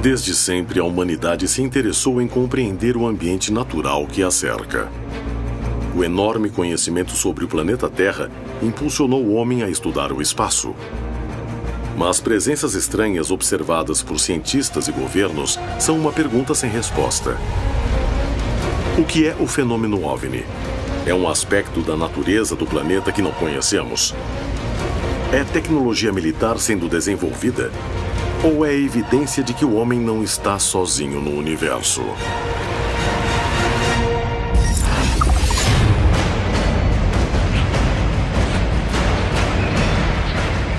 Desde sempre, a humanidade se interessou em compreender o ambiente natural que a cerca. O enorme conhecimento sobre o planeta Terra impulsionou o homem a estudar o espaço. Mas presenças estranhas observadas por cientistas e governos são uma pergunta sem resposta. O que é o fenômeno OVNI? É um aspecto da natureza do planeta que não conhecemos? É tecnologia militar sendo desenvolvida? Ou é evidência de que o homem não está sozinho no universo?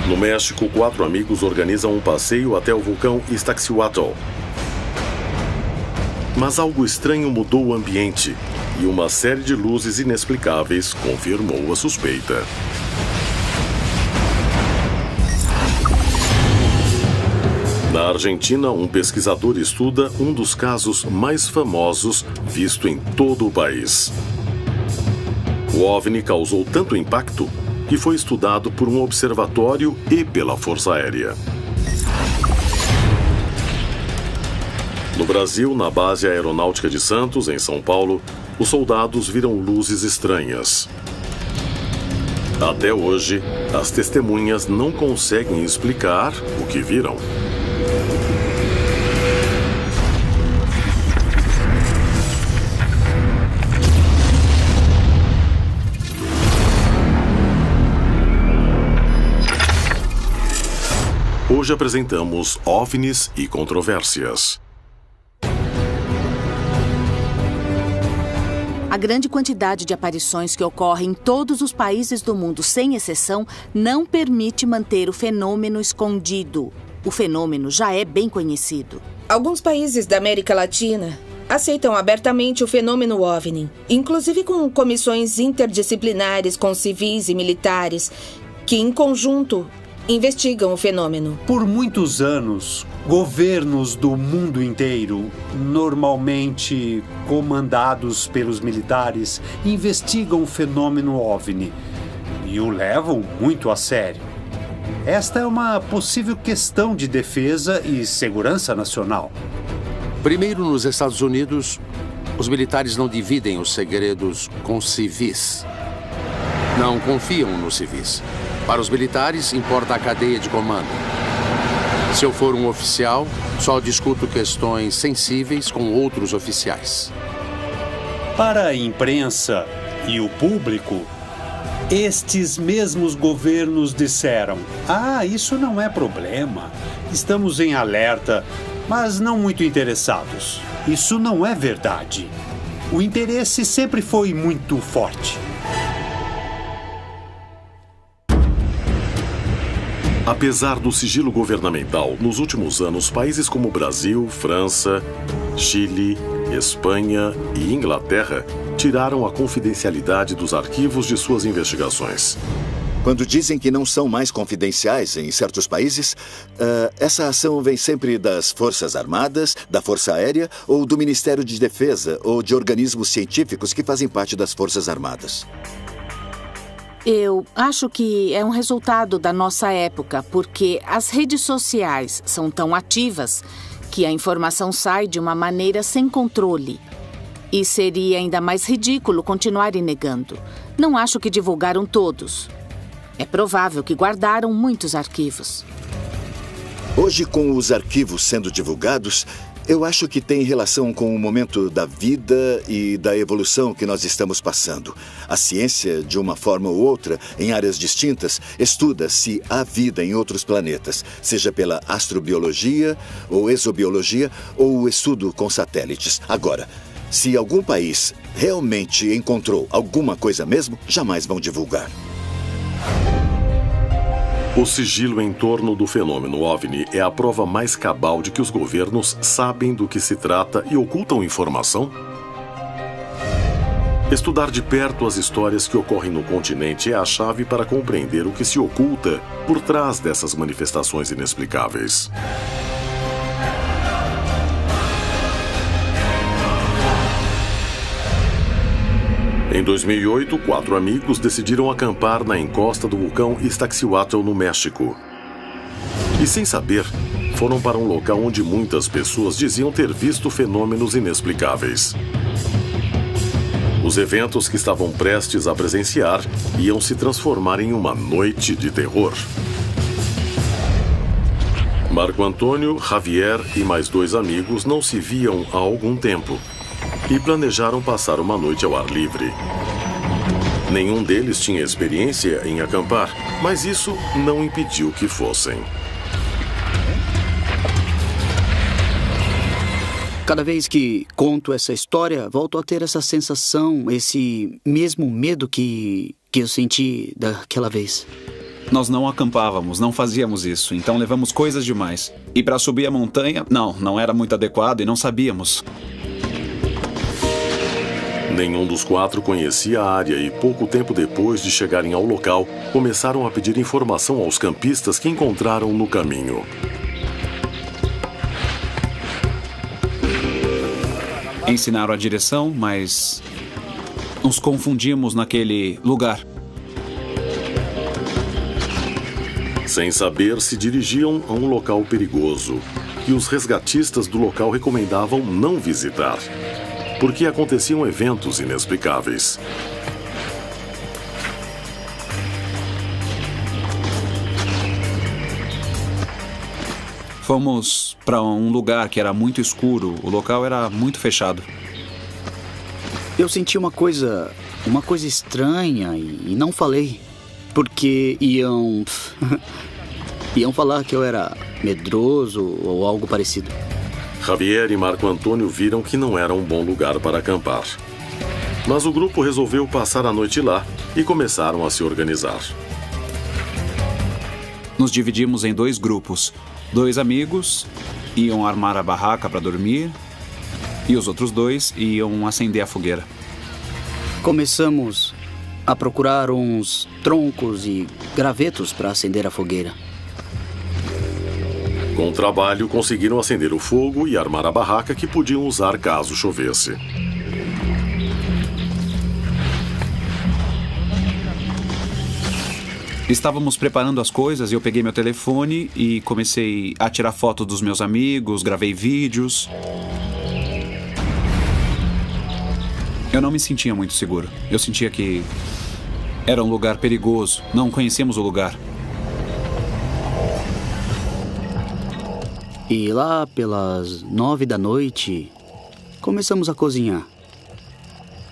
No México, 4 amigos organizam um passeio até o vulcão Iztaccíhuatl. Mas algo estranho mudou o ambiente e uma série de luzes inexplicáveis confirmou a suspeita. Na Argentina, um pesquisador estuda um dos casos mais famosos visto em todo o país. O OVNI causou tanto impacto que foi estudado por um observatório e pela Força Aérea. No Brasil, na base aeronáutica de Santos, em São Paulo, os soldados viram luzes estranhas. Até hoje, as testemunhas não conseguem explicar o que viram. Hoje apresentamos OVNIs e controvérsias. A grande quantidade de aparições que ocorre em todos os países do mundo, sem exceção, não permite manter o fenômeno escondido. O fenômeno já é bem conhecido. Alguns países da América Latina aceitam abertamente o fenômeno OVNI, inclusive com comissões interdisciplinares com civis e militares, que, em conjunto, investigam o fenômeno. Por muitos anos, governos do mundo inteiro, normalmente comandados pelos militares, investigam o fenômeno OVNI e o levam muito a sério. Esta é uma possível questão de defesa e segurança nacional. Primeiro, nos Estados Unidos, os militares não dividem os segredos com civis. Não confiam nos civis. Para os militares, importa a cadeia de comando. Se eu for um oficial, só discuto questões sensíveis com outros oficiais. Para a imprensa e o público, estes mesmos governos disseram: isso não é problema. Estamos em alerta, mas não muito interessados. Isso não é verdade. O interesse sempre foi muito forte. Apesar do sigilo governamental, nos últimos anos, países como Brasil, França, Chile, Espanha e Inglaterra tiraram a confidencialidade dos arquivos de suas investigações. Quando dizem que não são mais confidenciais em certos países, essa ação vem sempre das Forças Armadas, da Força Aérea ou do Ministério de Defesa ou de organismos científicos que fazem parte das Forças Armadas. Eu acho que é um resultado da nossa época, porque as redes sociais são tão ativas que a informação sai de uma maneira sem controle. E seria ainda mais ridículo continuarem negando. Não acho que divulgaram todos. É provável que guardaram muitos arquivos. Hoje, com os arquivos sendo divulgados, eu acho que tem relação com o momento da vida e da evolução que nós estamos passando. A ciência, de uma forma ou outra, em áreas distintas, estuda se há vida em outros planetas, seja pela astrobiologia ou exobiologia ou o estudo com satélites. Agora, se algum país realmente encontrou alguma coisa mesmo, jamais vão divulgar. O sigilo em torno do fenômeno OVNI é a prova mais cabal de que os governos sabem do que se trata e ocultam informação? Estudar de perto as histórias que ocorrem no continente é a chave para compreender o que se oculta por trás dessas manifestações inexplicáveis. Em 2008, 4 amigos decidiram acampar na encosta do vulcão Iztaccíhuatl, no México. E sem saber, foram para um local onde muitas pessoas diziam ter visto fenômenos inexplicáveis. Os eventos que estavam prestes a presenciar iam se transformar em uma noite de terror. Marco Antônio, Javier e mais 2 amigos não se viam há algum tempo e planejaram passar uma noite ao ar livre. Nenhum deles tinha experiência em acampar, mas isso não impediu que fossem. Cada vez que conto essa história, volto a ter essa sensação, esse mesmo medo que eu senti daquela vez. Nós não acampávamos, não fazíamos isso, então levamos coisas demais. E para subir a montanha, não era muito adequado e não sabíamos. Nenhum dos 4 conhecia a área e pouco tempo depois de chegarem ao local, começaram a pedir informação aos campistas que encontraram no caminho. Ensinaram a direção, mas nos confundimos naquele lugar. Sem saber, se dirigiam a um local perigoso, que os resgatistas do local recomendavam não visitar, porque aconteciam eventos inexplicáveis. Fomos para um lugar que era muito escuro, o local era muito fechado. Eu senti uma coisa estranha e não falei, porque iam falar que eu era medroso ou algo parecido. Javier e Marco Antônio viram que não era um bom lugar para acampar. Mas o grupo resolveu passar a noite lá e começaram a se organizar. Nos dividimos em 2 grupos. 2 amigos iam armar a barraca para dormir e os outros 2 iam acender a fogueira. Começamos a procurar uns troncos e gravetos para acender a fogueira. Com o trabalho, conseguiram acender o fogo e armar a barraca que podiam usar caso chovesse. Estávamos preparando as coisas e eu peguei meu telefone e comecei a tirar fotos dos meus amigos, gravei vídeos. Eu não me sentia muito seguro. Eu sentia que era um lugar perigoso. Não conhecíamos o lugar. E lá pelas 9 da noite, começamos a cozinhar.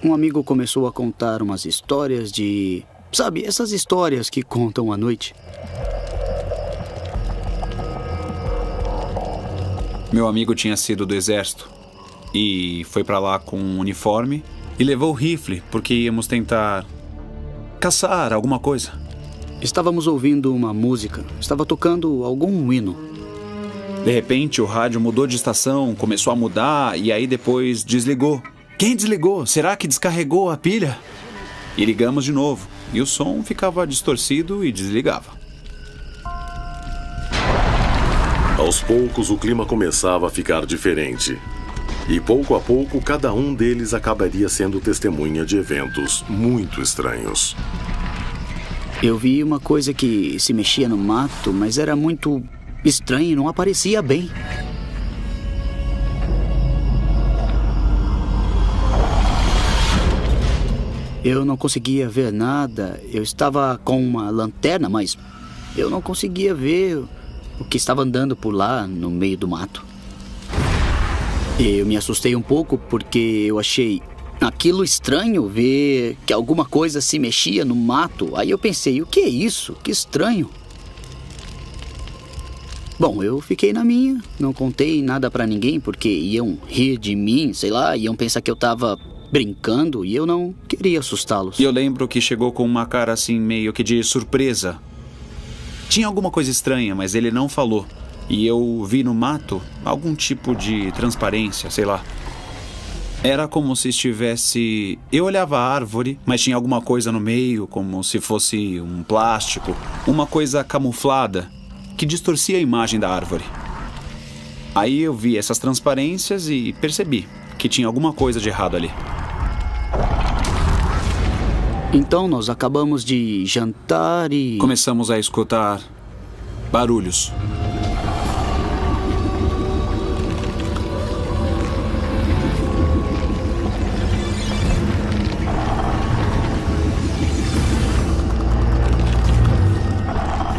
Um amigo começou a contar umas histórias de... Sabe, essas histórias que contam à noite. Meu amigo tinha sido do exército e foi pra lá com um uniforme e levou o rifle porque íamos tentar caçar alguma coisa. Estávamos ouvindo uma música, estava tocando algum hino. De repente o rádio mudou de estação, começou a mudar e aí depois desligou. Quem desligou? Será que descarregou a pilha? E ligamos de novo. E o som ficava distorcido e desligava. Aos poucos, o clima começava a ficar diferente. E pouco a pouco, cada um deles acabaria sendo testemunha de eventos muito estranhos. Eu vi uma coisa que se mexia no mato, mas era muito estranho e não aparecia bem. Eu não conseguia ver nada. Eu estava com uma lanterna, mas eu não conseguia ver o que estava andando por lá no meio do mato. Eu me assustei um pouco porque eu achei aquilo estranho, ver que alguma coisa se mexia no mato. Aí eu pensei, o que é isso? Que estranho. Bom, eu fiquei na minha, não contei nada pra ninguém porque iam rir de mim, sei lá, iam pensar que eu tava brincando e eu não queria assustá-los. E eu lembro que chegou com uma cara assim meio que de surpresa. Tinha alguma coisa estranha, mas ele não falou. E eu vi no mato algum tipo de transparência, sei lá. Era como se estivesse... Eu olhava a árvore, mas tinha alguma coisa no meio, como se fosse um plástico. Uma coisa camuflada, que distorcia a imagem da árvore. Aí eu vi essas transparências e percebi que tinha alguma coisa de errado ali. Então nós acabamos de jantar e... Começamos a escutar barulhos.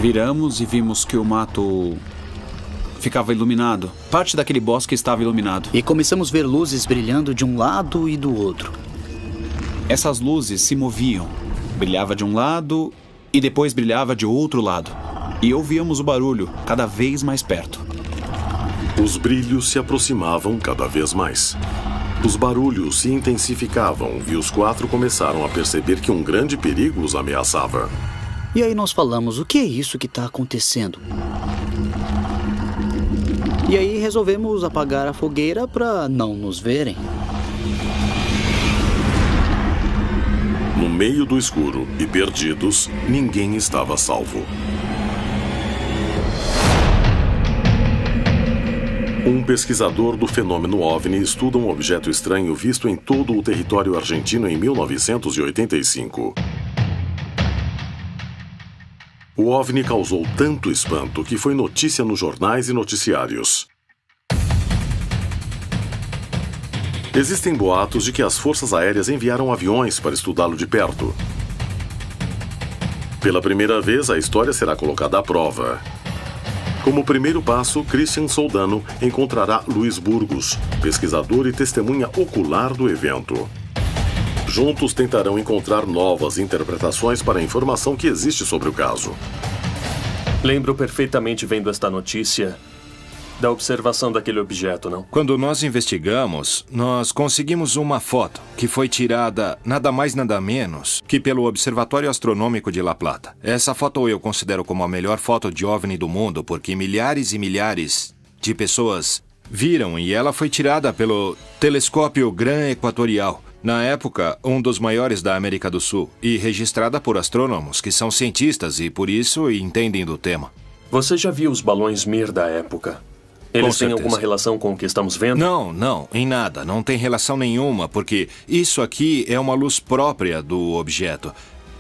Viramos e vimos que o mato ficava iluminado. Parte daquele bosque estava iluminado. E começamos a ver luzes brilhando de um lado e do outro. Essas luzes se moviam. Brilhava de um lado e depois brilhava de outro lado. E ouvíamos o barulho cada vez mais perto. Os brilhos se aproximavam cada vez mais. Os barulhos se intensificavam e os 4 começaram a perceber que um grande perigo os ameaçava. E aí nós falamos, o que é isso que está acontecendo? E aí resolvemos apagar a fogueira para não nos verem. No meio do escuro e perdidos, ninguém estava salvo. Um pesquisador do fenômeno OVNI estuda um objeto estranho visto em todo o território argentino em 1985. O OVNI causou tanto espanto que foi notícia nos jornais e noticiários. Existem boatos de que as forças aéreas enviaram aviões para estudá-lo de perto. Pela primeira vez, a história será colocada à prova. Como primeiro passo, Christian Soldano encontrará Luiz Burgos, pesquisador e testemunha ocular do evento. Juntos tentarão encontrar novas interpretações para a informação que existe sobre o caso. Lembro perfeitamente vendo esta notícia da observação daquele objeto, não? Quando nós investigamos, nós conseguimos uma foto que foi tirada nada mais nada menos que pelo Observatório Astronômico de La Plata. Essa foto eu considero como a melhor foto de OVNI do mundo porque milhares e milhares de pessoas viram e ela foi tirada pelo Telescópio Gran Equatorial. Na época, um dos maiores da América do Sul e registrada por astrônomos que são cientistas e por isso entendem do tema. Você já viu os balões Mir da época? Eles têm alguma relação com o que estamos vendo? Não, em nada. Não tem relação nenhuma, porque isso aqui é uma luz própria do objeto.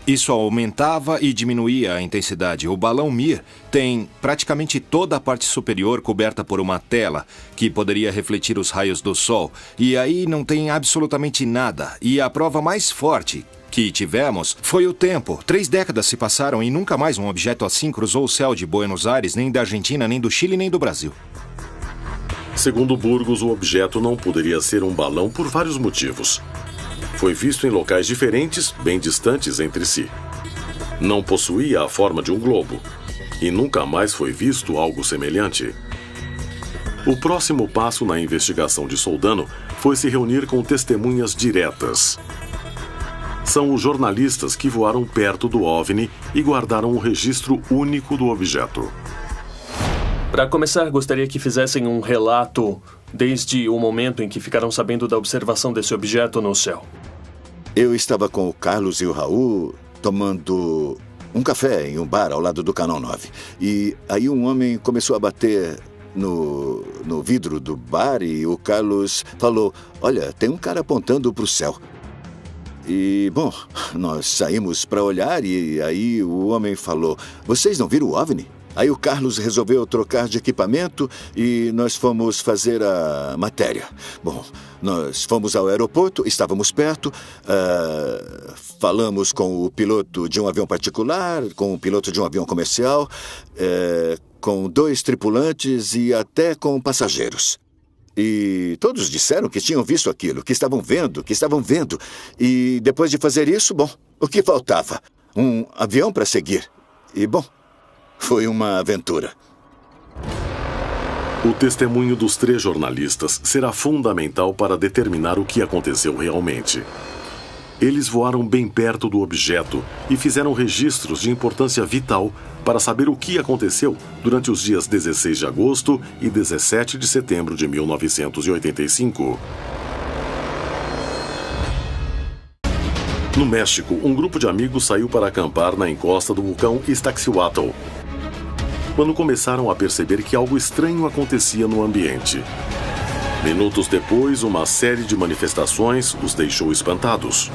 Isso aumentava e diminuía a intensidade. O balão Mir tem praticamente toda a parte superior coberta por uma tela que poderia refletir os raios do sol. E aí não tem absolutamente nada. E a prova mais forte que tivemos foi o tempo. 3 décadas se passaram e nunca mais um objeto assim cruzou o céu de Buenos Aires, nem da Argentina, nem do Chile, nem do Brasil. Segundo Burgos, o objeto não poderia ser um balão por vários motivos. Foi visto em locais diferentes, bem distantes entre si. Não possuía a forma de um globo. E nunca mais foi visto algo semelhante. O próximo passo na investigação de Soldano foi se reunir com testemunhas diretas. São os jornalistas que voaram perto do OVNI e guardaram um registro único do objeto. Para começar, gostaria que fizessem um relato desde o momento em que ficaram sabendo da observação desse objeto no céu. Eu estava com o Carlos e o Raul tomando um café em um bar ao lado do Canal 9. E aí um homem começou a bater no vidro do bar e o Carlos falou, olha, tem um cara apontando para o céu. E, bom, nós saímos para olhar e aí o homem falou, vocês não viram o OVNI? Aí o Carlos resolveu trocar de equipamento e nós fomos fazer a matéria. Bom, nós fomos ao aeroporto, estávamos perto, falamos com o piloto de um avião particular, com o piloto de um avião comercial, com 2 tripulantes e até com passageiros. E todos disseram que tinham visto aquilo, que estavam vendo. E depois de fazer isso, bom, o que faltava? Um avião para seguir. E, bom, foi uma aventura. O testemunho dos 3 jornalistas será fundamental para determinar o que aconteceu realmente. Eles voaram bem perto do objeto e fizeram registros de importância vital para saber o que aconteceu durante os dias 16 de agosto e 17 de setembro de 1985. No México, um grupo de amigos saiu para acampar na encosta do vulcão Iztaccíhuatl, quando começaram a perceber que algo estranho acontecia no ambiente. Minutos depois, uma série de manifestações os deixou espantados.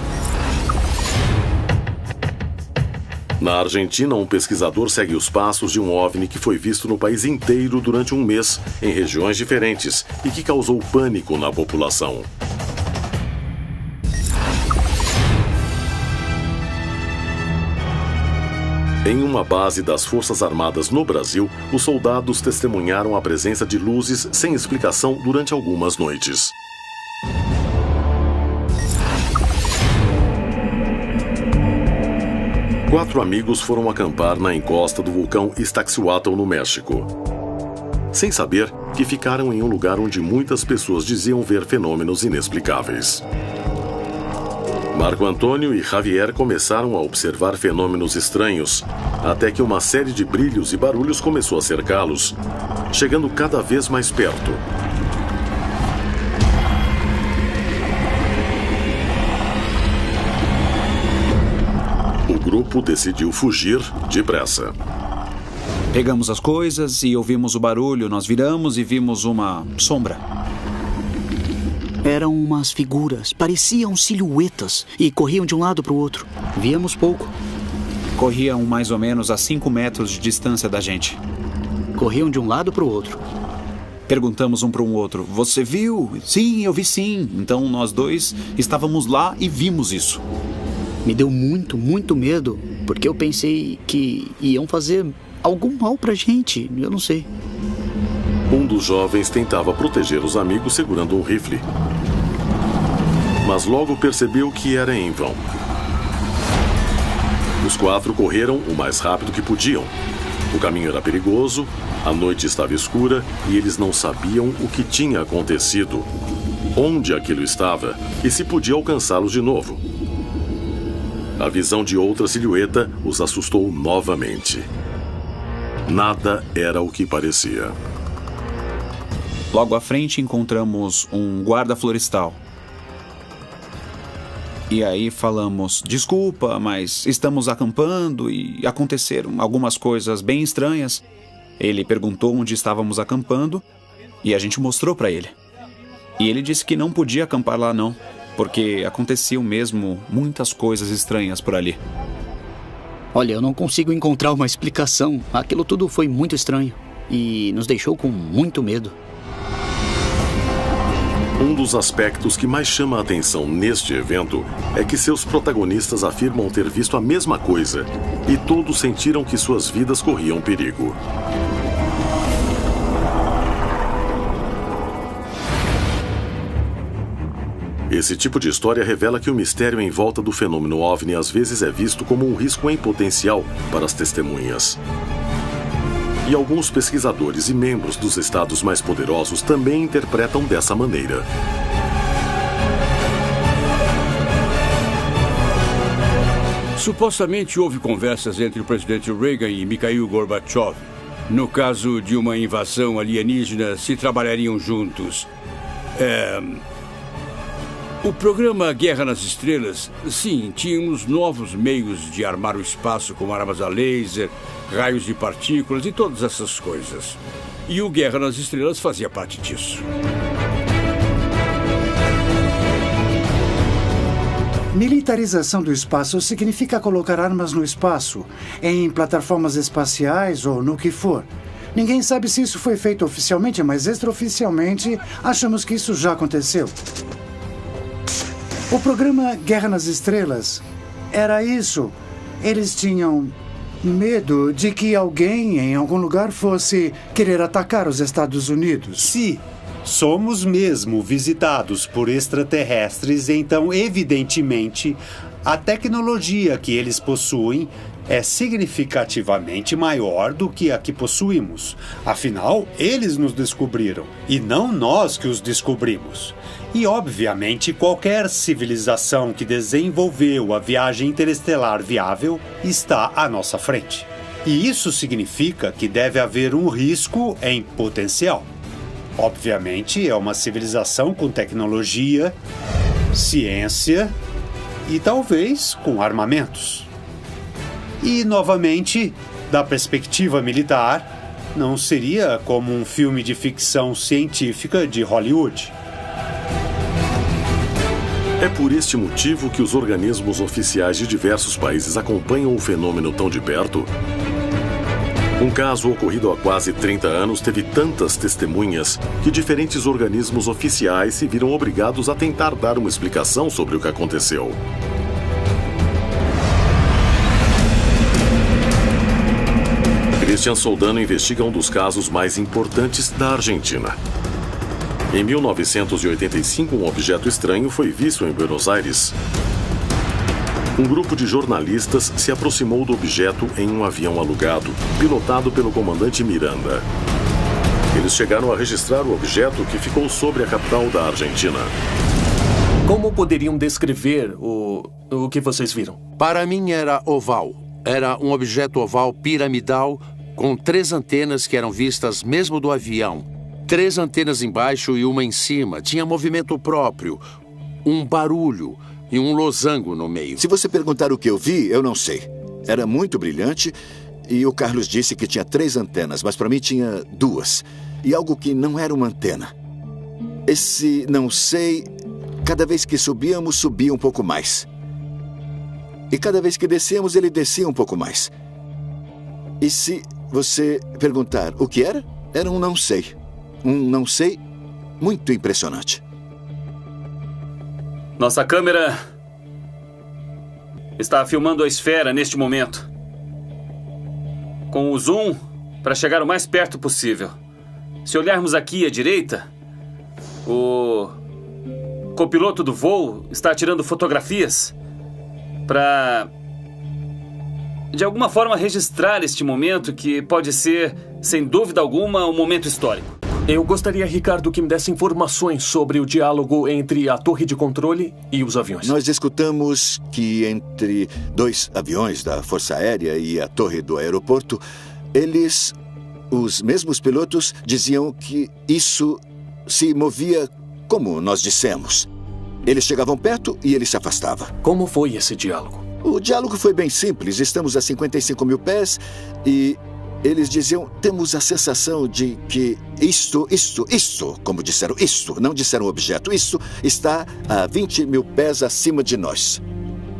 Na Argentina, um pesquisador segue os passos de um OVNI que foi visto no país inteiro durante um mês, em regiões diferentes, e que causou pânico na população. Em uma base das Forças Armadas no Brasil, os soldados testemunharam a presença de luzes sem explicação durante algumas noites. Quatro amigos foram acampar na encosta do vulcão Iztaccíhuatl, no México, sem saber que ficaram em um lugar onde muitas pessoas diziam ver fenômenos inexplicáveis. Marco Antônio e Javier começaram a observar fenômenos estranhos, até que uma série de brilhos e barulhos começou a cercá-los, chegando cada vez mais perto. O grupo decidiu fugir depressa. Pegamos as coisas e ouvimos o barulho. Nós viramos e vimos uma sombra. Eram umas figuras, pareciam silhuetas e corriam de um lado para o outro. Víamos pouco. Corriam mais ou menos a 5 metros de distância da gente. Corriam de um lado para o outro. Perguntamos um para o outro: você viu? Sim, eu vi sim. Então nós dois estávamos lá e vimos isso. Me deu muito, muito medo, porque eu pensei que iam fazer algum mal pra gente, eu não sei. Um dos jovens tentava proteger os amigos segurando um rifle, mas logo percebeu que era em vão. Os quatro correram o mais rápido que podiam. O caminho era perigoso, a noite estava escura e eles não sabiam o que tinha acontecido, onde aquilo estava e se podia alcançá-los de novo. A visão de outra silhueta os assustou novamente. Nada era o que parecia. Logo à frente encontramos um guarda florestal. E aí falamos: desculpa, mas estamos acampando e aconteceram algumas coisas bem estranhas. Ele perguntou onde estávamos acampando e a gente mostrou para ele. E ele disse que não podia acampar lá não, porque aconteciam mesmo muitas coisas estranhas por ali. Olha, eu não consigo encontrar uma explicação. Aquilo tudo foi muito estranho e nos deixou com muito medo. Um dos aspectos que mais chama a atenção neste evento é que seus protagonistas afirmam ter visto a mesma coisa e todos sentiram que suas vidas corriam perigo. Esse tipo de história revela que o mistério em volta do fenômeno OVNI às vezes é visto como um risco em potencial para as testemunhas. E alguns pesquisadores e membros dos estados mais poderosos também interpretam dessa maneira. Supostamente houve conversas entre o presidente Reagan e Mikhail Gorbachev. No caso de uma invasão alienígena, se trabalhariam juntos. O programa Guerra nas Estrelas, sim, tínhamos novos meios de armar o espaço com armas a laser, raios de partículas e todas essas coisas. E o Guerra nas Estrelas fazia parte disso. Militarização do espaço significa colocar armas no espaço, em plataformas espaciais ou no que for. Ninguém sabe se isso foi feito oficialmente, mas extraoficialmente achamos que isso já aconteceu. O programa Guerra nas Estrelas era isso. Eles tinham medo de que alguém em algum lugar fosse querer atacar os Estados Unidos. Sim, somos mesmo visitados por extraterrestres, então, evidentemente, a tecnologia que eles possuem é significativamente maior do que a que possuímos. Afinal, eles nos descobriram e não nós que os descobrimos. E, obviamente, qualquer civilização que desenvolveu a viagem interestelar viável está à nossa frente. E isso significa que deve haver um risco em potencial. Obviamente, é uma civilização com tecnologia, ciência e talvez com armamentos. E, novamente, da perspectiva militar, não seria como um filme de ficção científica de Hollywood. É por este motivo que os organismos oficiais de diversos países acompanham o fenômeno tão de perto. Um caso ocorrido há quase 30 anos teve tantas testemunhas que diferentes organismos oficiais se viram obrigados a tentar dar uma explicação sobre o que aconteceu. Christian Soldano investiga um dos casos mais importantes da Argentina. Em 1985, um objeto estranho foi visto em Buenos Aires. Um grupo de jornalistas se aproximou do objeto em um avião alugado, pilotado pelo comandante Miranda. Eles chegaram a registrar o objeto que ficou sobre a capital da Argentina. Como poderiam descrever o que vocês viram? Para mim era oval. Era um objeto oval piramidal com 3 antenas que eram vistas mesmo do avião. 3 antenas embaixo e uma em cima. Tinha movimento próprio, um barulho e um losango no meio. Se você perguntar o que eu vi, eu não sei. Era muito brilhante e o Carlos disse que tinha 3 antenas, mas para mim tinha 2. E algo que não era uma antena. Esse não sei, cada vez que subíamos, subia um pouco mais. E cada vez que descíamos, ele descia um pouco mais. E se você perguntar o que era, era um não sei. Um não sei muito impressionante. Nossa câmera está filmando a esfera neste momento. Com o zoom para chegar o mais perto possível. Se olharmos aqui à direita, o copiloto do voo está tirando fotografias para, de alguma forma, registrar este momento que pode ser, sem dúvida alguma, um momento histórico. Eu gostaria, Ricardo, que me desse informações sobre o diálogo entre a torre de controle e os aviões. Nós escutamos que entre 2 aviões da Força Aérea e a torre do aeroporto, os mesmos pilotos, diziam que isso se movia como nós dissemos. Eles chegavam perto e ele se afastava. Como foi esse diálogo? O diálogo foi bem simples. Estamos a 55 mil pés e eles diziam, temos a sensação de que isto, como disseram, isto, não disseram objeto, isso está a 20 mil pés acima de nós.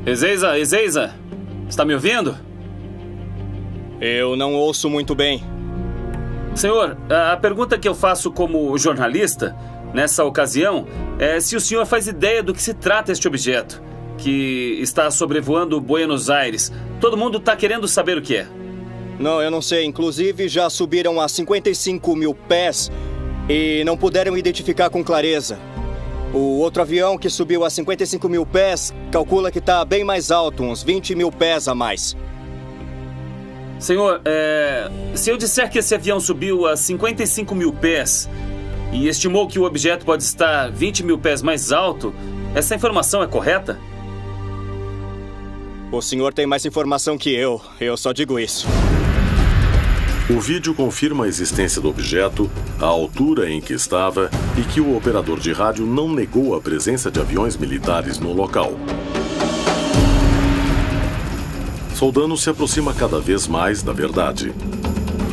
Ezeiza, está me ouvindo? Eu não ouço muito bem. Senhor, a pergunta que eu faço como jornalista, nessa ocasião, é se o senhor faz ideia do que se trata este objeto, que está sobrevoando Buenos Aires. Todo mundo está querendo saber o que é. Não, eu não sei. Inclusive, já subiram a 55 mil pés e não puderam identificar com clareza. O outro avião que subiu a 55 mil pés calcula que está bem mais alto, uns 20 mil pés a mais. Senhor, se eu disser que esse avião subiu a 55 mil pés e estimou que o objeto pode estar 20 mil pés mais alto, essa informação é correta? O senhor tem mais informação que eu só digo isso. O vídeo confirma a existência do objeto, a altura em que estava e que o operador de rádio não negou a presença de aviões militares no local. Soldano se aproxima cada vez mais da verdade.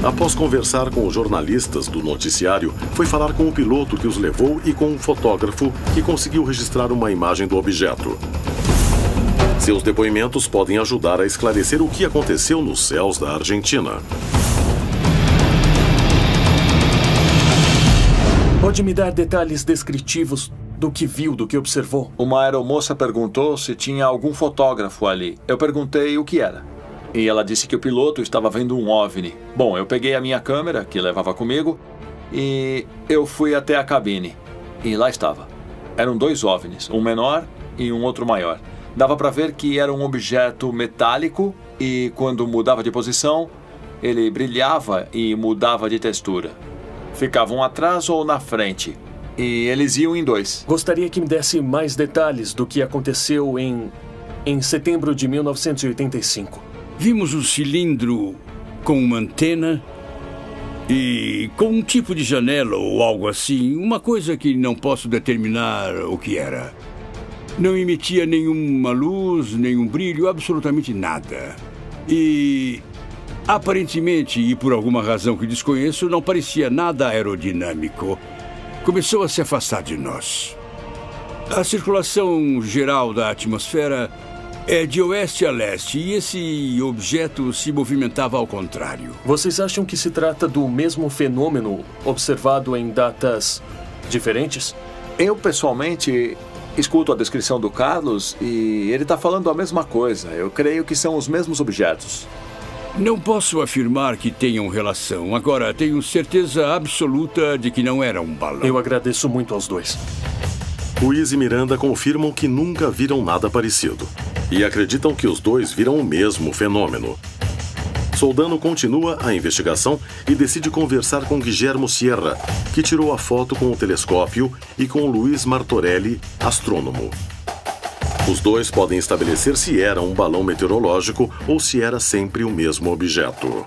Após conversar com os jornalistas do noticiário, foi falar com o piloto que os levou e com um fotógrafo que conseguiu registrar uma imagem do objeto. Seus depoimentos podem ajudar a esclarecer o que aconteceu nos céus da Argentina. Pode me dar detalhes descritivos do que viu, do que observou? Uma aeromoça perguntou se tinha algum fotógrafo ali. Eu perguntei o que era. E ela disse que o piloto estava vendo um OVNI. Bom, eu peguei a minha câmera, que levava comigo, e eu fui até a cabine. E lá estava. Eram 2 OVNIs, um menor e um outro maior. Dava para ver que era um objeto metálico e, quando mudava de posição, ele brilhava e mudava de textura. Ficavam atrás ou na frente. E eles iam em 2. Gostaria que me desse mais detalhes do que aconteceu em setembro de 1985. Vimos um cilindro com uma antena e com um tipo de janela ou algo assim. Uma coisa que não posso determinar o que era. Não emitia nenhuma luz, nenhum brilho, absolutamente nada. E, aparentemente, e por alguma razão que desconheço, não parecia nada aerodinâmico. Começou a se afastar de nós. A circulação geral da atmosfera é de oeste a leste e esse objeto se movimentava ao contrário. Vocês acham que se trata do mesmo fenômeno observado em datas diferentes? Eu, pessoalmente, escuto a descrição do Carlos e ele está falando a mesma coisa. Eu creio que são os mesmos objetos. Não posso afirmar que tenham relação. Agora, tenho certeza absoluta de que não era um balão. Eu agradeço muito aos dois. Ruiz e Miranda confirmam que nunca viram nada parecido. E acreditam que os dois viram o mesmo fenômeno. Soldano continua a investigação e decide conversar com Guillermo Sierra, que tirou a foto com o telescópio, e com Luiz Martorelli, astrônomo. Os dois podem estabelecer se era um balão meteorológico ou se era sempre o mesmo objeto.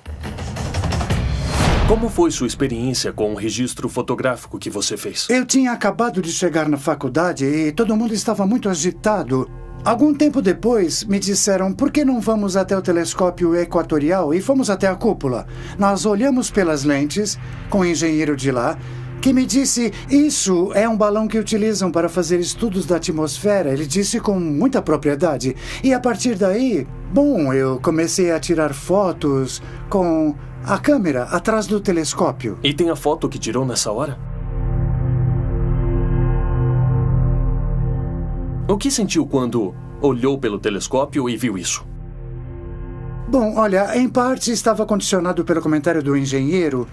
Como foi sua experiência com o registro fotográfico que você fez? Eu tinha acabado de chegar na faculdade e todo mundo estava muito agitado. Algum tempo depois, me disseram, por que não vamos até o telescópio equatorial e fomos até a cúpula? Nós olhamos pelas lentes com o engenheiro de lá, que me disse, isso é um balão que utilizam para fazer estudos da atmosfera. Ele disse com muita propriedade. E a partir daí, bom, eu comecei a tirar fotos com a câmera atrás do telescópio. E tem a foto que tirou nessa hora? O que sentiu quando olhou pelo telescópio e viu isso? Bom, olha, em parte estava condicionado pelo comentário do engenheiro,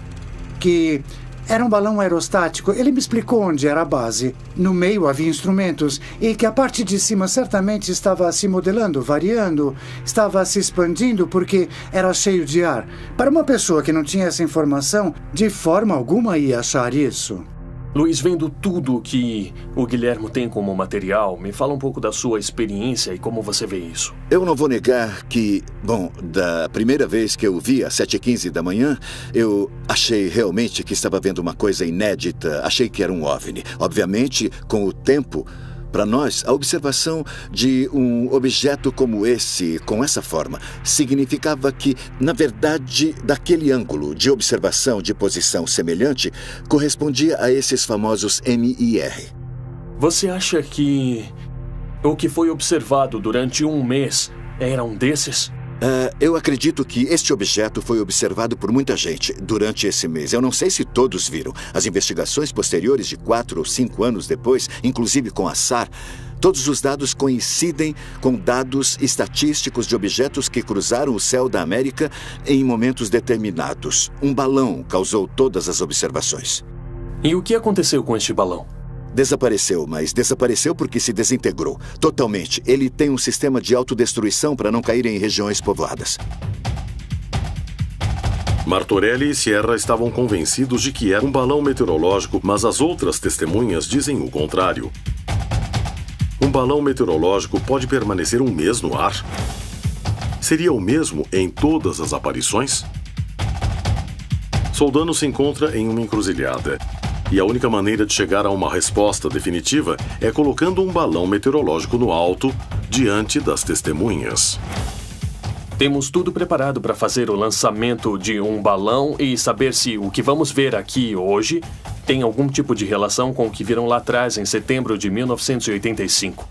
que era um balão aerostático. Ele me explicou onde era a base. No meio havia instrumentos e que a parte de cima certamente estava se modelando, variando, estava se expandindo porque era cheio de ar. Para uma pessoa que não tinha essa informação, de forma alguma ia achar isso. Luiz, vendo tudo que o Guilherme tem como material, me fala um pouco da sua experiência e como você vê isso. Eu não vou negar que, bom, da primeira vez que eu vi às 7h15 da manhã, eu achei realmente que estava vendo uma coisa inédita. Achei que era um OVNI. Obviamente, com o tempo, para nós, a observação de um objeto como esse, com essa forma, significava que, na verdade, daquele ângulo de observação de posição semelhante, correspondia a esses famosos MIR. Você acha que o que foi observado durante um mês era um desses? Eu acredito que este objeto foi observado por muita gente durante esse mês. Eu não sei se todos viram. As investigações posteriores de 4 ou 5 anos depois, inclusive com a SAR, todos os dados coincidem com dados estatísticos de objetos que cruzaram o céu da América em momentos determinados. Um balão causou todas as observações. E o que aconteceu com este balão? Desapareceu, mas desapareceu porque se desintegrou. Totalmente. Ele tem um sistema de autodestruição para não cair em regiões povoadas. Martorelli e Sierra estavam convencidos de que era um balão meteorológico, mas as outras testemunhas dizem o contrário. Um balão meteorológico pode permanecer um mês no ar? Seria o mesmo em todas as aparições? Soldano se encontra em uma encruzilhada. E a única maneira de chegar a uma resposta definitiva é colocando um balão meteorológico no alto, diante das testemunhas. Temos tudo preparado para fazer o lançamento de um balão e saber se o que vamos ver aqui hoje tem algum tipo de relação com o que viram lá atrás, em setembro de 1985.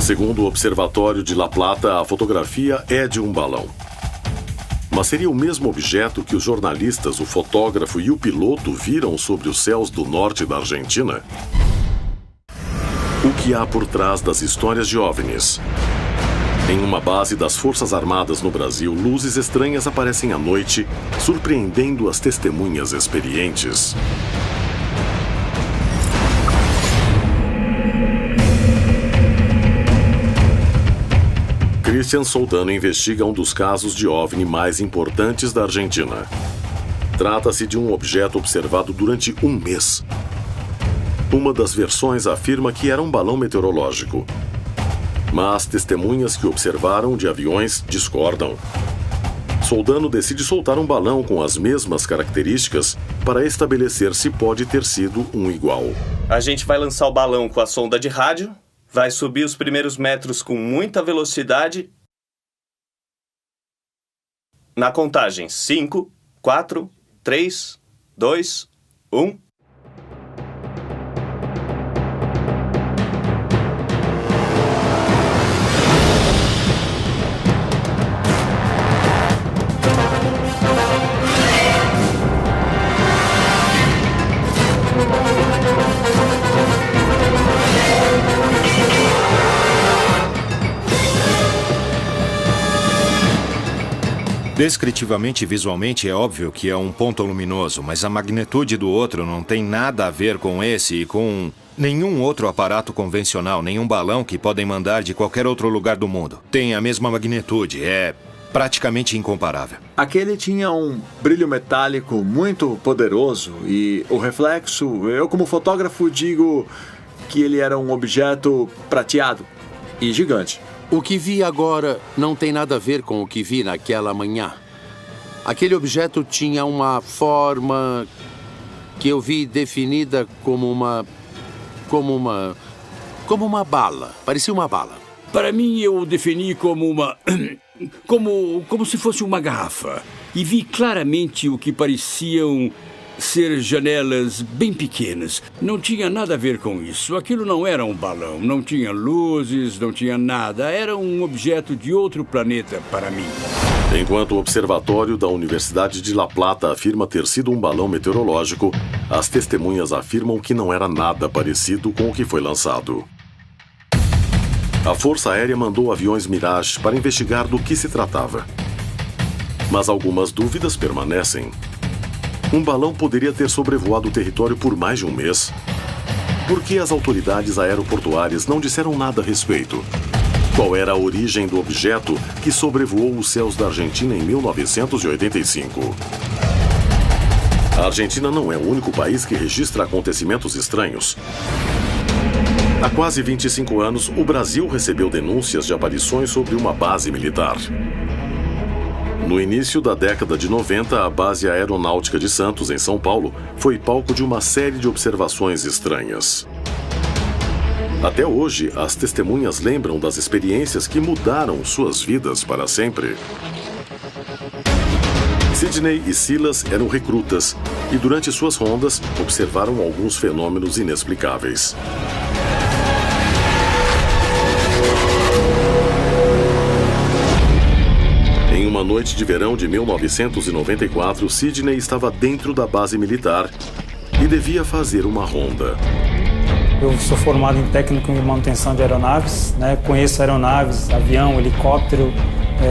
Segundo o Observatório de La Plata, a fotografia é de um balão. Mas seria o mesmo objeto que os jornalistas, o fotógrafo e o piloto viram sobre os céus do norte da Argentina? O que há por trás das histórias de OVNIs? Em uma base das Forças Armadas no Brasil, luzes estranhas aparecem à noite, surpreendendo as testemunhas experientes. Christian Soldano investiga um dos casos de OVNI mais importantes da Argentina. Trata-se de um objeto observado durante um mês. Uma das versões afirma que era um balão meteorológico. Mas testemunhas que observaram de aviões discordam. Soldano decide soltar um balão com as mesmas características para estabelecer se pode ter sido um igual. A gente vai lançar o balão com a sonda de rádio. Vai subir os primeiros metros com muita velocidade. Na contagem, 5, 4, 3, 2, 1... Descritivamente e visualmente é óbvio que é um ponto luminoso, mas a magnitude do outro não tem nada a ver com esse e com nenhum outro aparato convencional, nenhum balão que podem mandar de qualquer outro lugar do mundo. Tem a mesma magnitude, é praticamente incomparável. Aquele tinha um brilho metálico muito poderoso e o reflexo, eu como fotógrafo digo que ele era um objeto prateado e gigante. O que vi agora não tem nada a ver com o que vi naquela manhã. Aquele objeto tinha uma forma que eu vi definida como uma bala. Parecia uma bala. Para mim, eu o defini como uma... como se fosse uma garrafa. E vi claramente o que pareciam ser janelas bem pequenas. Não tinha nada a ver com isso. Aquilo não era um balão. Não tinha luzes, não tinha nada. Era um objeto de outro planeta para mim. Enquanto o observatório da Universidade de La Plata afirma ter sido um balão meteorológico, as testemunhas afirmam que não era nada parecido com o que foi lançado. A Força Aérea mandou aviões Mirage para investigar do que se tratava. Mas algumas dúvidas permanecem. Um balão poderia ter sobrevoado o território por mais de um mês? Por que as autoridades aeroportuárias não disseram nada a respeito? Qual era a origem do objeto que sobrevoou os céus da Argentina em 1985? A Argentina não é o único país que registra acontecimentos estranhos. Há quase 25 anos, o Brasil recebeu denúncias de aparições sobre uma base militar. No início da década de 90, a Base Aeronáutica de Santos, em São Paulo, foi palco de uma série de observações estranhas. Até hoje, as testemunhas lembram das experiências que mudaram suas vidas para sempre. Sidney e Silas eram recrutas e, durante suas rondas, observaram alguns fenômenos inexplicáveis. Em uma noite de verão de 1994, Sidney estava dentro da base militar e devia fazer uma ronda. Eu sou formado em técnico em manutenção de aeronaves, né? Conheço aeronaves, avião, helicóptero,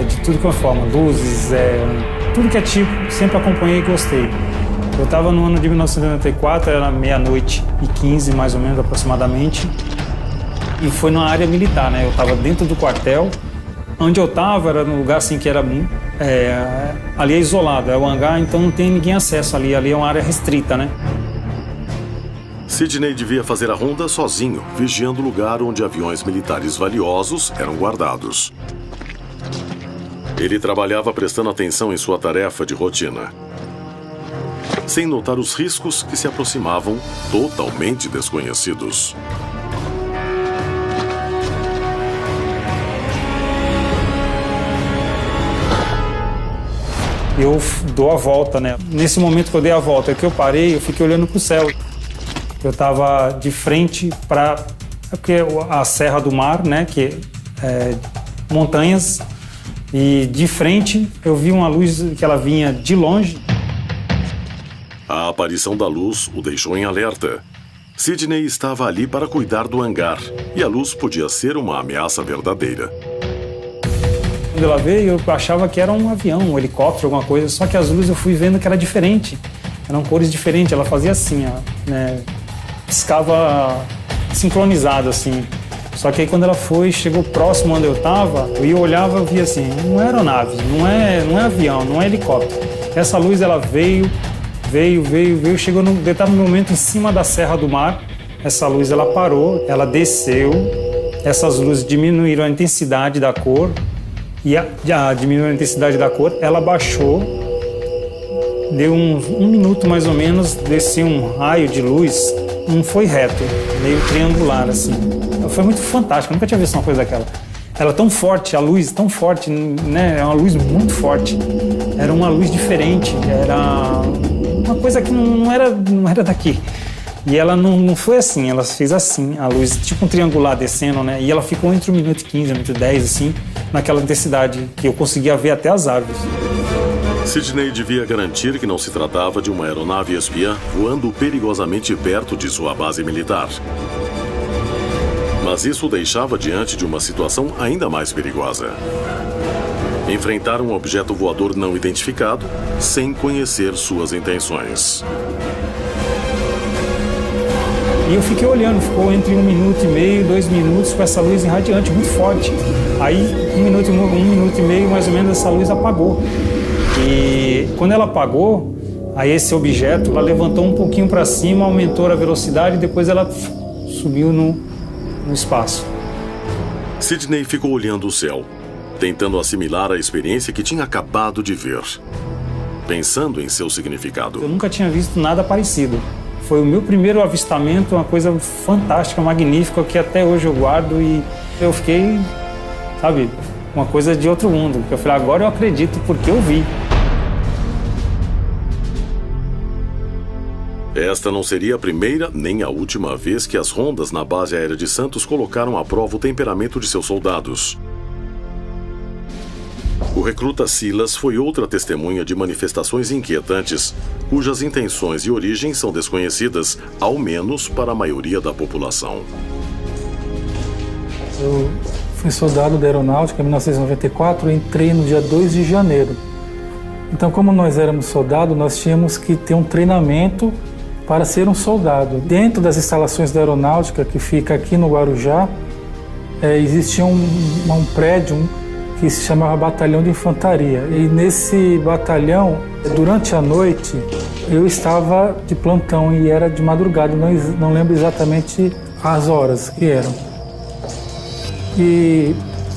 de tudo que é forma, luzes, tudo que é tipo, sempre acompanhei e gostei. Eu estava no ano de 1994, era meia-noite e 15, mais ou menos, aproximadamente, e foi numa área militar, né? Eu estava dentro do quartel. Onde eu estava era num lugar assim que era ali é isolado, é o hangar, então não tem ninguém acesso ali é uma área restrita, né? Sidney devia fazer a ronda sozinho, vigiando o lugar onde aviões militares valiosos eram guardados. Ele trabalhava prestando atenção em sua tarefa de rotina, sem notar os riscos que se aproximavam, totalmente desconhecidos. Eu dou a volta, né? Nesse momento que eu dei a volta, que eu parei, eu fiquei olhando para o céu. Eu estava de frente para a Serra do Mar, né? Que é montanhas. E de frente eu vi uma luz que ela vinha de longe. A aparição da luz o deixou em alerta. Sidney estava ali para cuidar do hangar e a luz podia ser uma ameaça verdadeira. Quando ela veio, eu achava que era um avião, um helicóptero, alguma coisa, só que as luzes eu fui vendo que era diferente. Eram cores diferentes, ela fazia assim, né? Piscava sincronizado, assim. Só que aí quando ela chegou próximo onde eu estava, eu olhava e via assim, não é aeronave, não é avião, não é helicóptero. Essa luz, ela veio, chegou num determinado momento em cima da Serra do Mar. Essa luz, ela parou, ela desceu, essas luzes diminuíram a intensidade da cor. E diminuindo a intensidade da cor, ela baixou, deu um minuto mais ou menos, desceu um raio de luz, não foi reto, meio triangular assim. Foi muito fantástico, eu nunca tinha visto uma coisa daquela. Ela tão forte, a luz tão forte, né? É uma luz muito forte. Era uma luz diferente, era uma coisa que não era daqui. E ela não foi assim, ela fez assim, a luz tipo um triangular descendo, né? E ela ficou entre 1 minuto e 15, 1 minuto e 10, assim, naquela intensidade que eu conseguia ver até as árvores. Sidney devia garantir que não se tratava de uma aeronave espiã voando perigosamente perto de sua base militar. Mas isso o deixava diante de uma situação ainda mais perigosa. Enfrentar um objeto voador não identificado sem conhecer suas intenções. E eu fiquei olhando, ficou entre 1 minuto e meio, 2 minutos com essa luz irradiante, muito forte. Aí, 1 minuto e meio, mais ou menos, essa luz apagou. E quando ela apagou, aí esse objeto, ela levantou um pouquinho para cima, aumentou a velocidade e depois ela subiu no espaço. Sidney ficou olhando o céu, tentando assimilar a experiência que tinha acabado de ver, pensando em seu significado. Eu nunca tinha visto nada parecido. Foi o meu primeiro avistamento, uma coisa fantástica, magnífica, que até hoje eu guardo e eu fiquei, sabe, uma coisa de outro mundo. Eu falei, agora eu acredito porque eu vi. Esta não seria a primeira nem a última vez que as rondas na base aérea de Santos colocaram à prova o temperamento de seus soldados. O recruta Silas foi outra testemunha de manifestações inquietantes, cujas intenções e origens são desconhecidas, ao menos para a maioria da população. Eu fui soldado da Aeronáutica em 1994 e entrei no dia 2 de janeiro. Então, como nós éramos soldados, nós tínhamos que ter um treinamento para ser um soldado. Dentro das instalações da Aeronáutica, que fica aqui no Guarujá, existia um prédio que se chamava Batalhão de Infantaria. E nesse batalhão, durante a noite, eu estava de plantão e era de madrugada, não lembro exatamente as horas que eram. E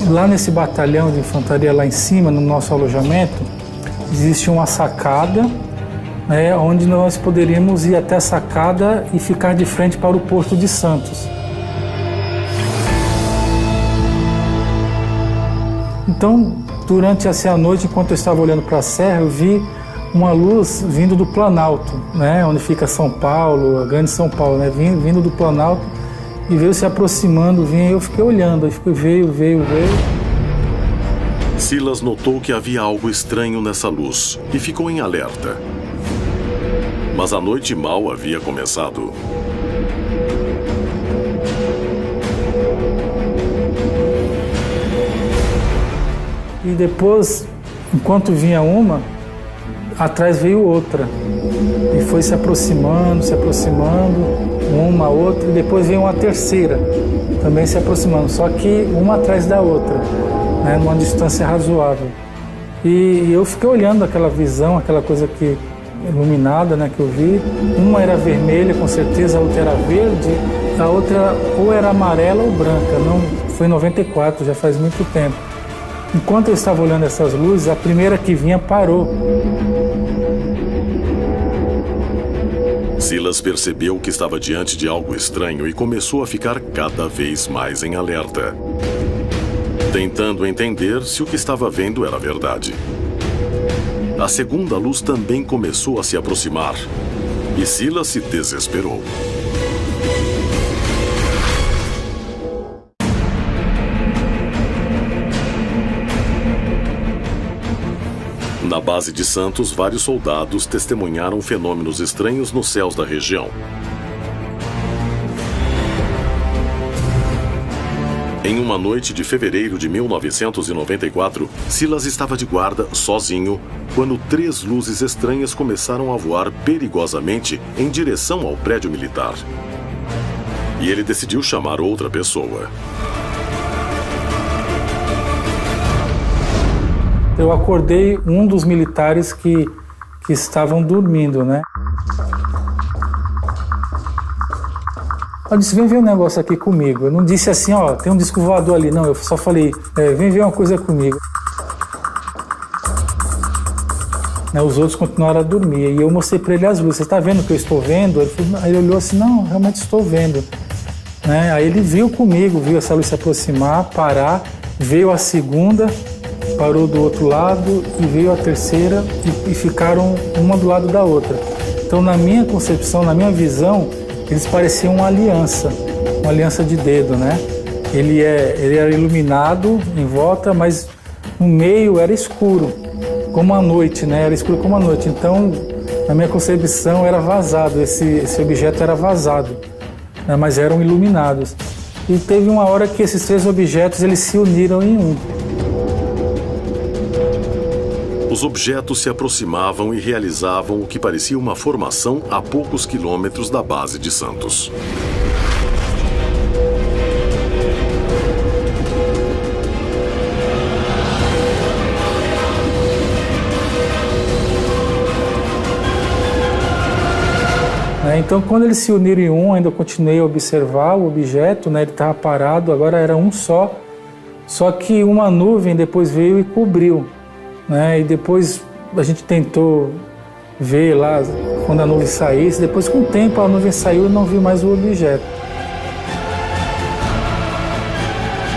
lá nesse batalhão de infantaria, lá em cima, no nosso alojamento, existia uma sacada, onde nós poderíamos ir até a sacada e ficar de frente para o Porto de Santos. Então, durante a noite, enquanto eu estava olhando para a serra, eu vi uma luz vindo do Planalto, onde fica São Paulo, a grande São Paulo, vindo do Planalto, e veio se aproximando, eu fiquei olhando, aí veio. Silas notou que havia algo estranho nessa luz e ficou em alerta. Mas a noite mal havia começado. E depois, enquanto vinha uma, atrás veio outra. E foi se aproximando, uma, outra, e depois veio uma terceira, também se aproximando, só que uma atrás da outra, numa distância razoável. E eu fiquei olhando aquela visão, aquela coisa iluminada, que eu vi. Uma era vermelha, com certeza, a outra era verde, a outra ou era amarela ou branca. Não, foi em 94, já faz muito tempo. Enquanto eu estava olhando essas luzes, a primeira que vinha parou. Silas percebeu que estava diante de algo estranho e começou a ficar cada vez mais em alerta, tentando entender se o que estava vendo era verdade. A segunda luz também começou a se aproximar e Silas se desesperou. Na base de Santos, vários soldados testemunharam fenômenos estranhos nos céus da região. Em uma noite de fevereiro de 1994, Silas estava de guarda, sozinho, quando 3 luzes estranhas começaram a voar perigosamente em direção ao prédio militar. E ele decidiu chamar outra pessoa. Eu acordei um dos militares que estavam dormindo, Eu disse, vem ver um negócio aqui comigo. Eu não disse assim, tem um disco voador ali. Não, eu só falei, vem ver uma coisa comigo. Os outros continuaram a dormir. E eu mostrei para ele as luzes. Você está vendo o que eu estou vendo? Aí ele olhou assim, não, realmente estou vendo. Aí ele viu comigo, viu essa luz se aproximar, parar. Veio a segunda, parou do outro lado e veio a terceira e ficaram uma do lado da outra. Então, na minha concepção, na minha visão, eles pareciam uma aliança de dedo, Ele era iluminado em volta, mas no meio era escuro, como a noite, Era escuro como a noite. Então, na minha concepção, era vazado, esse objeto era vazado, mas eram iluminados. E teve uma hora que esses 3 objetos eles se uniram em um. Os objetos se aproximavam e realizavam o que parecia uma formação a poucos quilômetros da base de Santos. Então, quando eles se uniram em um, ainda eu continuei a observar o objeto, né? Ele estava parado, agora era um só. Só que uma nuvem depois veio e cobriu, né? E depois a gente tentou ver lá quando a nuvem saísse. Depois, com o tempo, a nuvem saiu e não viu mais o objeto.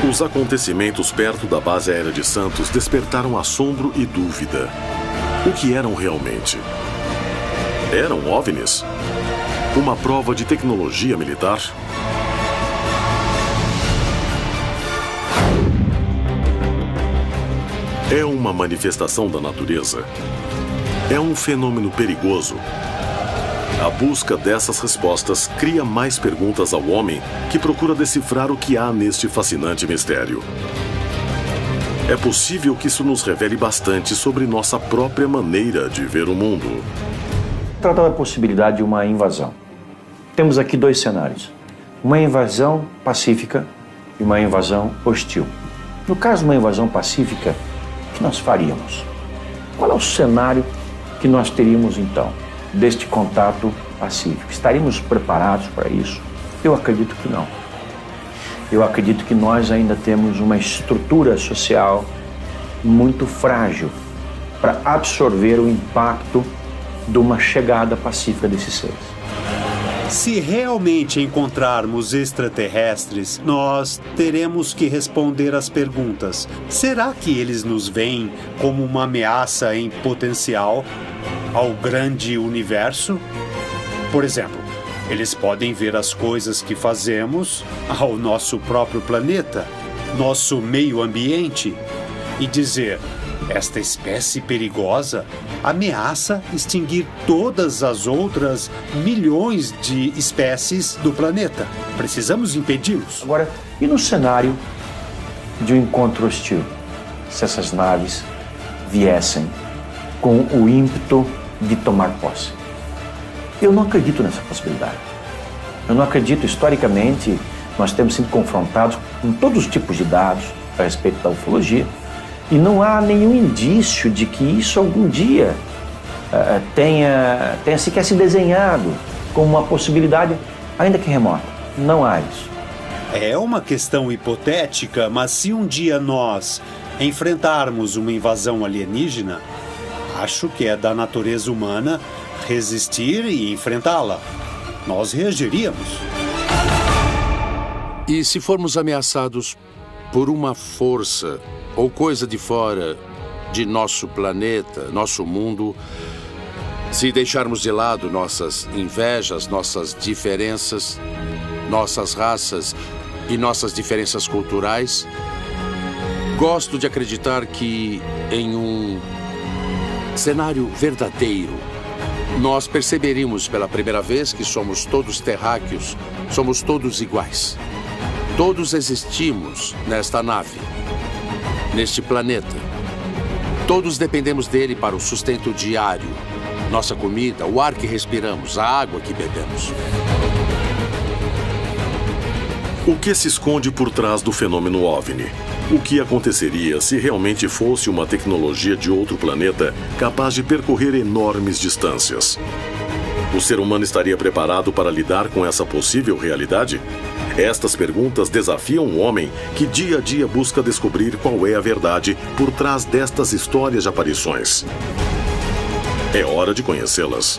Os acontecimentos perto da base aérea de Santos despertaram assombro e dúvida. O que eram realmente? Eram OVNIs? Uma prova de tecnologia militar? É uma manifestação da natureza? É um fenômeno perigoso? A busca dessas respostas cria mais perguntas ao homem que procura decifrar o que há neste fascinante mistério. É possível que isso nos revele bastante sobre nossa própria maneira de ver o mundo. Trata da possibilidade de uma invasão. Temos aqui dois cenários. Uma invasão pacífica e uma invasão hostil. No caso de uma invasão pacífica, o que nós faríamos? Qual é o cenário que nós teríamos, então, deste contato pacífico? Estaríamos preparados para isso? Eu acredito que não. Eu acredito que nós ainda temos uma estrutura social muito frágil para absorver o impacto de uma chegada pacífica desses seres. Se realmente encontrarmos extraterrestres, nós teremos que responder às perguntas. Será que eles nos veem como uma ameaça em potencial ao grande universo? Por exemplo, eles podem ver as coisas que fazemos ao nosso próprio planeta, nosso meio ambiente, e dizer: esta espécie perigosa ameaça extinguir todas as outras milhões de espécies do planeta. Precisamos impedi-los. Agora, e no cenário de um encontro hostil? Se essas naves viessem com o ímpeto de tomar posse? Eu não acredito nessa possibilidade. Eu não acredito. Historicamente, nós temos sido confrontados com todos os tipos de dados a respeito da ufologia. E não há nenhum indício de que isso algum dia tenha sequer se desenhado como uma possibilidade, ainda que remota. Não há isso. É uma questão hipotética, mas se um dia nós enfrentarmos uma invasão alienígena, acho que é da natureza humana resistir e enfrentá-la. Nós reagiríamos. E se formos ameaçados por uma força ou coisa de fora de nosso planeta, nosso mundo, se deixarmos de lado nossas invejas, nossas diferenças, nossas raças e nossas diferenças culturais, gosto de acreditar que em um cenário verdadeiro, nós perceberíamos pela primeira vez que somos todos terráqueos, somos todos iguais. Todos existimos nesta nave, neste planeta. Todos dependemos dele para o sustento diário, nossa comida, o ar que respiramos, a água que bebemos. O que se esconde por trás do fenômeno OVNI? O que aconteceria se realmente fosse uma tecnologia de outro planeta capaz de percorrer enormes distâncias? O ser humano estaria preparado para lidar com essa possível realidade? Estas perguntas desafiam o homem que dia a dia busca descobrir qual é a verdade por trás destas histórias de aparições. É hora de conhecê-las.